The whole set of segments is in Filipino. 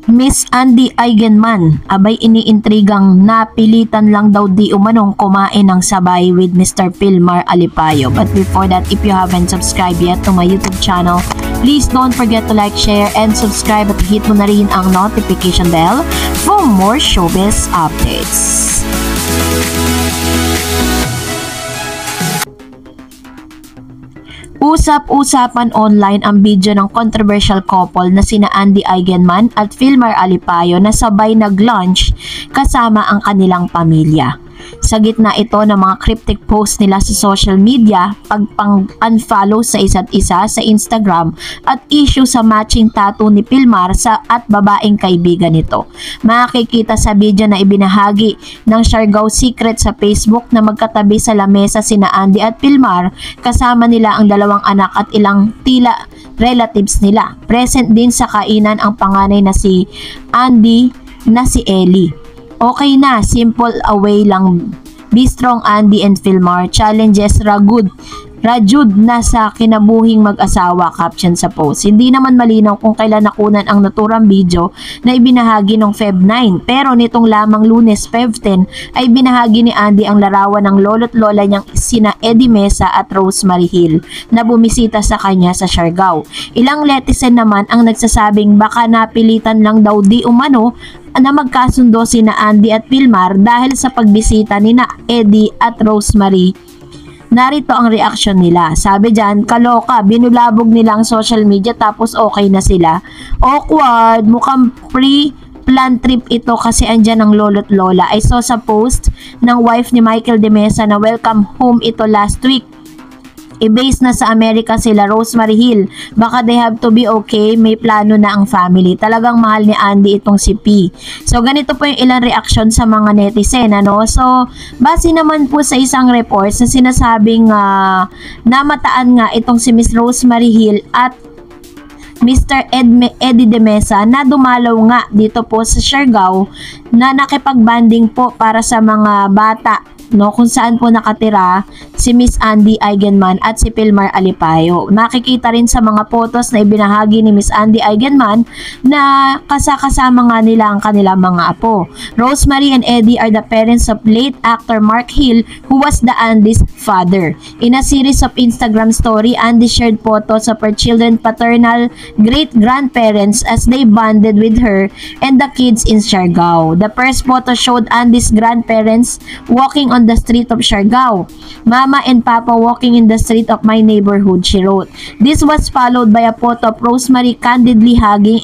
Miss Andy Eigenman, abay iniintrigang napilitan lang daw di umanong kumain ng sabay with Mr. Pilmar Alipayo. But before that, if you haven't subscribed yet to my YouTube channel, please don't forget to like, share, and subscribe at hit mo na rin ang notification bell for more showbiz updates. Usap-usapan online ang video ng controversial couple na sina Andy Eigenman at Pilmar Alipayo na sabay nag-lunch kasama ang kanilang pamilya. Sa gitna ito ng mga cryptic post nila sa social media, pagpang-unfollow sa isa't isa sa Instagram at issue sa matching tattoo ni Pilmar at babaeng kaibigan nito. Makikita sa video na ibinahagi ng Siargao Secret sa Facebook na magkatabi sa lamesa sina Andy at Pilmar, kasama nila ang dalawang anak at ilang tila relatives nila. Present din sa kainan ang panganay na si Andy na si Ellie. Okay na, simple away lang. Be strong Andy and Pilmar. Challenges Rajud na sa kinabuhing mag-asawa, caption sa post. Hindi naman malinaw kung kailan nakunan ang naturang video na ibinahagi noong Feb 9. Pero nitong lamang Lunes, Feb 10, ay binahagi ni Andy ang larawan ng lolo't lola niyang sina Eddie Mesa at Rosemary Hill na bumisita sa kanya sa Siargao. Ilang netizen naman ang nagsasabing baka napilitan lang daw di umano na magkasundo sina Andy at Pilmar dahil sa pagbisita ni na Eddie at Rosemary. Narito ang reaction nila. Sabi dyan, kaloka, binulabog nila ang social media tapos okay na sila. Awkward, mukhang pre-plan trip ito kasi andyan ang lolo't lola. I saw sa post ng wife ni Michael De Mesa na welcome home ito last week. I-base na sa Amerika sila Rosemary Hill. Baka they have to be okay, may plano na ang family. Talagang mahal ni Andy itong si P. So ganito po yung ilang reaction sa mga netizen, ano? So base naman po sa isang report na sinasabing namataan nga itong si Miss Rosemary Hill at Mr. Eddie De Mesa na dumalaw nga dito po sa Siargao na nakipag-banding po para sa mga bata, no, kung saan po nakatira si Miss Andy Eigenman at si Pilmar Alipayo. Makikita rin sa mga photos na ibinahagi ni Miss Andy Eigenman na kasama nga nila ang kanilang mga apo. Rosemary and Eddie are the parents of late actor Mark Hill, who was the Andy's father. In a series of Instagram story, Andy shared photos of her children paternal great-grandparents as they bonded with her and the kids in Siargao. The first photo showed Andy's grandparents walking on the street of Siargao. Mama and Papa walking in the street of my neighborhood, she wrote. This was followed by a photo of Rosemary candidly hugging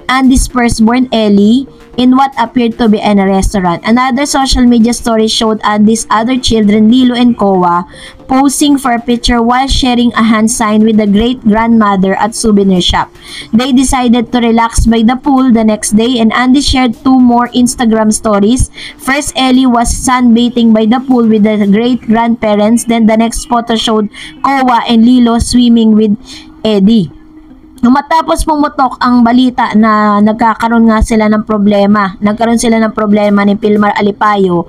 Andy's firstborn Ellie in what appeared to be in a restaurant. Another social media story showed Andy's other children, Lilo and Koa, posing for a picture while sharing a hand sign with the great-grandmother at souvenir shop. They decided to relax by the pool the next day and Andy shared two more Instagram stories. First, Ellie was sunbathing by the pool with the great-grandparents. Then the next photo showed Koa and Lilo swimming with Eddie. Matapos pumutok ang balita na nagkakaroon sila ng problema ni Pilmar Alipayo,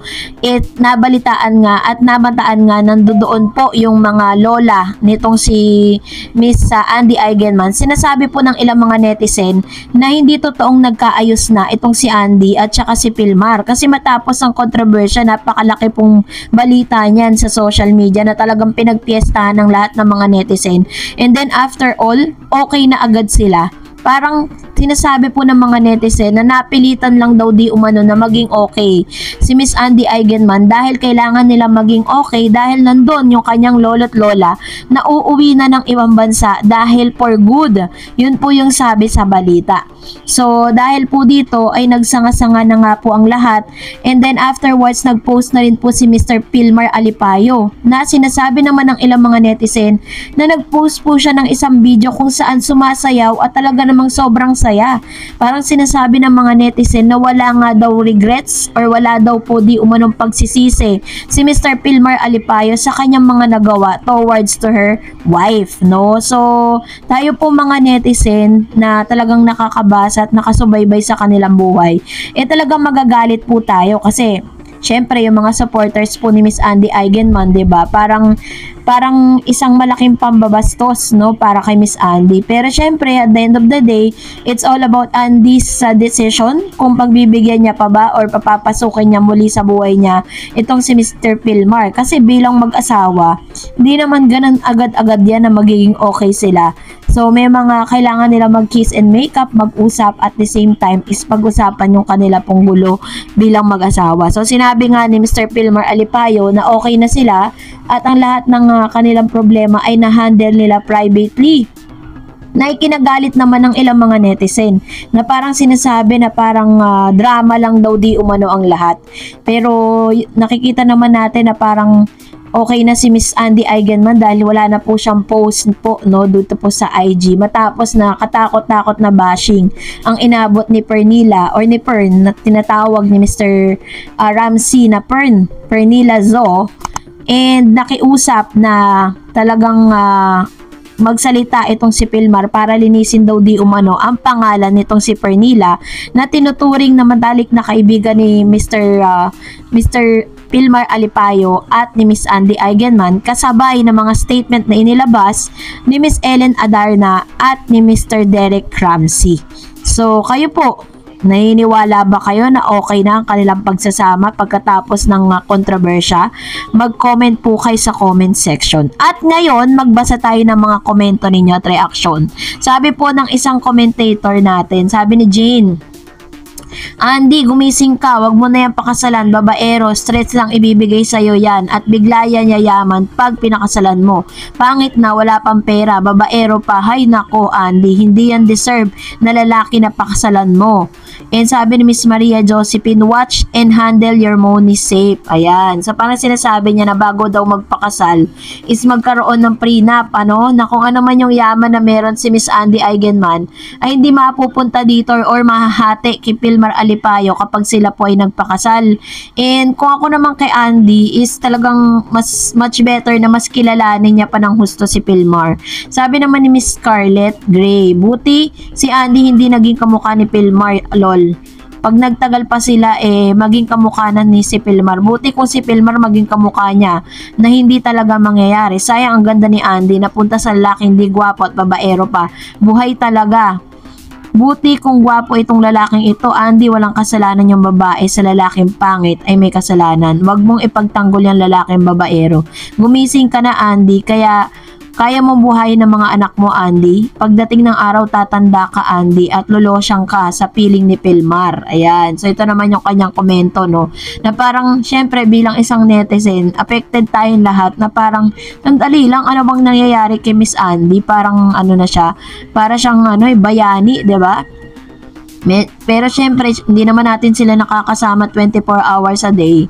nabalitaan nga at nabataan nga nandoon po yung mga lola nitong si Miss Andy Eigenman. Sinasabi po ng ilang mga netizen na hindi totoong nagkaayos na itong si Andy at saka si Pilmar, kasi matapos ang kontrobersya, napakalaki pong balita niyan sa social media na talagang pinagpiestahan ng lahat ng mga netizen. And then after all, okay na agad sila. Parang sinasabi po ng mga netizen na napilitan lang daw di umano na maging okay si Miss Andy Eigenman dahil kailangan nila maging okay dahil nandun yung kanyang lolo't lola na uuwi na ng ibang bansa dahil for good. Yun po yung sabi sa balita. So dahil po dito ay nagsanga-sanga na nga po ang lahat, and then afterwards nagpost na rin po si Mr. Pilmar Alipayo na sinasabi naman ng ilang mga netizen na nagpost po siya ng isang video kung saan sumasayaw at talaga namang sobrang saya. Parang sinasabi ng mga netizen na wala nga daw regrets or wala daw po di umanong pagsisisi si Mr. Pilmar Alipayo sa kanyang mga nagawa towards to her wife, no? So tayo po mga netizen na talagang nakakabasa at nakasubaybay sa kanilang buhay, talagang magagalit po tayo kasi syempre yung mga supporters po ni Miss Andy Eigenman, 'di ba? Parang isang malaking pambabastos, no, para kay Miss Andy. Pero syempre, at the end of the day, it's all about Andy's decision kung pagbibigyan niya pa ba or papapasukin niya muli sa buhay niya itong si Mr. Pilmar. Kasi bilang mag-asawa, hindi naman ganun agad-agad yan na magiging okay sila. So, may mga kailangan nila mag-kiss and make up, mag-usap, at the same time is pag-usapan yung kanila pong gulo bilang mag-asawa. So, sinabi nga ni Mr. Pilmar Alipayo na okay na sila at ang lahat ng kanilang problema ay na-handle nila privately. Na ikinagalit naman ng ilang mga netizen na parang sinasabi na parang drama lang daw di umano ang lahat. Pero nakikita naman natin na parang okay na si Miss Andy Eigenman dahil wala na po siyang post po, no, dito po sa IG matapos na katakot-takot na bashing ang inabot ni Pernilla or ni Pern na tinatawag ni Mr. Ramsey na Pernilla Zo, and nakiusap na talagang magsalita itong si Pilmar para linisin daw di umano ang pangalan nitong si Pernilla na tinuturing na matalik na kaibigan ni Mr. Pilmar Alipayo at ni Miss Andy Eigenman, kasabay ng mga statement na inilabas ni Miss Ellen Adarna at ni Mr. Derek Ramsey. So kayo po, naniniwala ba kayo na okay na ang kanilang pagsasama pagkatapos ng kontrobersya? Mag-comment po kayo sa comment section. At ngayon, magbasa tayo ng mga komento ninyo at reaction. Sabi po ng isang commentator natin, sabi ni Jane, Andy, gumising ka, wag mo na yan pakasalan, babaero, stress lang ibibigay sa'yo yan at bigla yan yayaman pag pinakasalan mo. Pangit na, wala pang pera, babaero pa, hay nako Andy, hindi yan deserve na lalaki na pakasalan mo. And sabi ni Miss Maria Josephine, watch and handle your money safe. Ayan, so parang sinasabi niya na bago daw magpakasal is magkaroon ng prenup, ano, na kung ano man yung yaman na meron si Miss Andy Eigenman ay hindi mapupunta dito or mahahati kay Pilmar Alipayo kapag sila po ay nagpakasal. And kung ako naman kay Andy is talagang much better na mas kilalanin niya pa ng husto si Pilmar. Sabi naman ni Miss Scarlett Gray, buti si Andy hindi naging kamukha ni Pilmar, lol. Pag nagtagal pa sila maging kamukha na ni si Pilmar. Buti kung si Pilmar maging kamukha niya na hindi talaga mangyayari. Sayang ang ganda ni Andy, napunta sa lalaki hindi gwapo at babaero pa. Buhay talaga. Buti kung gwapo itong lalaking ito, Andy, walang kasalanan yung babae sa lalaking pangit ay may kasalanan. Wag mong ipagtanggol yung lalaking babaero. Gumising ka na, Andy, kaya mong buhayin ng mga anak mo, Andy. Pagdating ng araw, tatanda ka, Andy, at lolosyang ka sa piling ni Pilmar. Ayan. So, ito naman yung kanyang komento, no? Na parang, syempre, bilang isang netizen, affected tayong lahat na parang, nandali lang, ano bang nangyayari kay Miss Andy? Parang, ano na siya, para siyang, bayani, diba? Pero, syempre, hindi naman natin sila nakakasama 24 hours a day.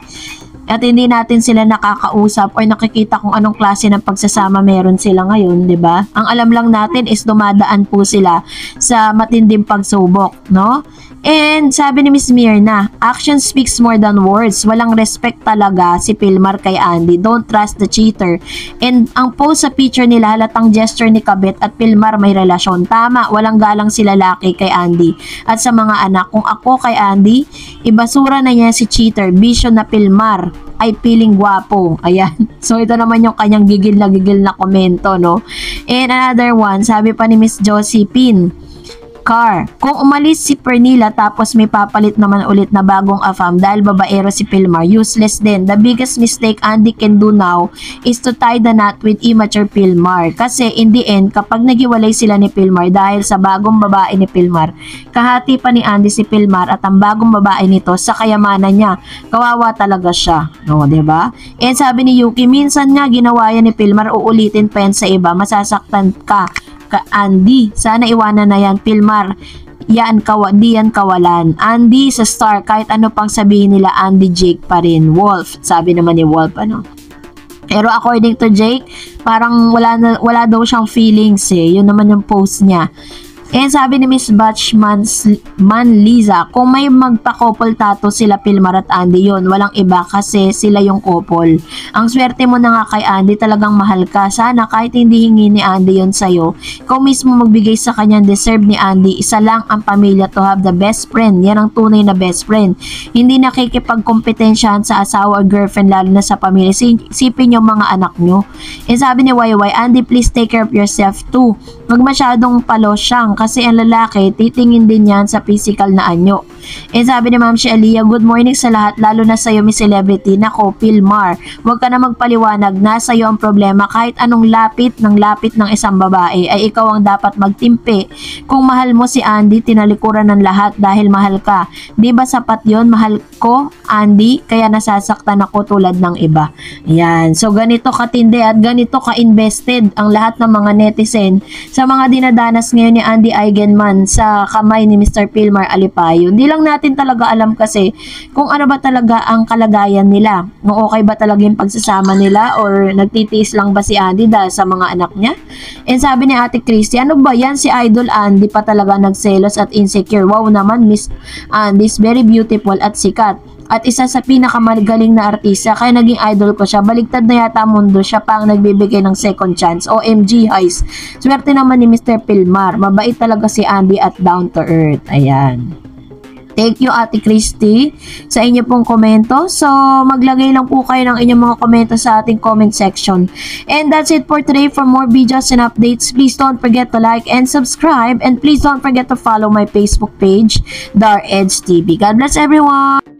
At hindi natin sila nakakausap or nakikita kung anong klase ng pagsasama meron sila ngayon, 'di ba? Ang alam lang natin is dumadaan po sila sa matinding pagsubok, no? And sabi ni Miss Mirna, action speaks more than words. Walang respect talaga si Pilmar kay Andy. Don't trust the cheater. And ang post sa picture nila, halatang gesture ni Kabet at Pilmar may relasyon. Tama, walang galang si lalaki kay Andy at sa mga anak. Kung ako kay Andy, ibasura na niya si cheater. Bisyo na Pilmar ay piling gwapo. Ayan. So, ito naman yung kanyang gigil na komento, no? And another one, sabi pa ni Miss Josephine, kung umalis si Pernilla tapos may papalit naman ulit na bagong afam dahil babaero si Pilmar, useless din. The biggest mistake Andy can do now is to tie the knot with immature Pilmar. Kasi in the end, kapag nagiwalay sila ni Pilmar dahil sa bagong babae ni Pilmar, kahati pa ni Andy si Pilmar at ang bagong babae nito sa kayamanan niya. Kawawa talaga siya. No, diba? And sabi ni Yuki, minsan nga ginawa yan ni Pilmar, uulitin pa yan sa iba, masasaktan ka. Andy, sana iwanan na yan, Pilmar. Di yan kawalan. Andy sa star, kahit ano pang sabihin nila, Andy Jake pa rin. Wolf, sabi naman ni Wolf, ano. Pero according to Jake, parang wala daw siyang feelings Yun naman yung post niya. And sabi ni Miss Batch Manliza, kung may magpa-couple tattoo sila Pilmar at Andy yun, walang iba kasi sila yung couple. Ang swerte mo na nga kay Andy, talagang mahal ka. Sana kahit hindi hingi ni Andy yun sa'yo, ikaw mismo magbigay sa kanya. Deserve ni Andy, isa lang ang pamilya to have the best friend. Yan ang tunay na best friend. Hindi nakikipagkompetensyahan sa asawa o girlfriend, lalo na sa pamilya. Isipin yung mga anak nyo. And sabi ni YY, Andy, please take care of yourself too. Huwag masyadong palosyang kasi ang lalaki, titingin din yan sa physical na anyo. And sabi ni Ma'am Shelia, good morning sa lahat, lalo na sa'yo, Miss Celebrity. Nako, Pilmar, huwag ka na magpaliwanag, nasa iyo ang problema. Kahit anong lapit ng isang babae, ay ikaw ang dapat magtimpi. Kung mahal mo si Andy, tinalikuran ng lahat dahil mahal ka. Di ba sapat yon? Mahal ko, Andy, kaya nasasaktan ako tulad ng iba. Yan. So, ganito katindi at ganito ka-invested ang lahat ng mga netizen sa mga dinadanas ngayon ni Andy Eigenman sa kamay ni Mr. Pilmar Alipayo. Hindi lang natin talaga alam kasi kung ano ba talaga ang kalagayan nila. Kung okay ba talaga yung pagsasama nila or nagtitiis lang ba si Andy dahil sa mga anak niya. And sabi ni Ate Christy, ano ba yan, si Idol Andy pa talaga nagselos at insecure. Wow naman, Miss Andy is very beautiful at sikat. At isa sa pinakamagaling na artista, kaya naging idol ko siya. Baligtad na yata mundo, siya pa ang nagbibigay ng second chance. OMG, guys. Swerte naman ni Mr. Pilmar. Mabait talaga si Andy at down to earth. Ayan. Thank you, Ate Christy, sa inyo pong komento. So, maglagay lang po kayo ng inyong mga komento sa ating comment section. And that's it for today. For more videos and updates, please don't forget to like and subscribe. And please don't forget to follow my Facebook page, Dar Edge TV. God bless everyone!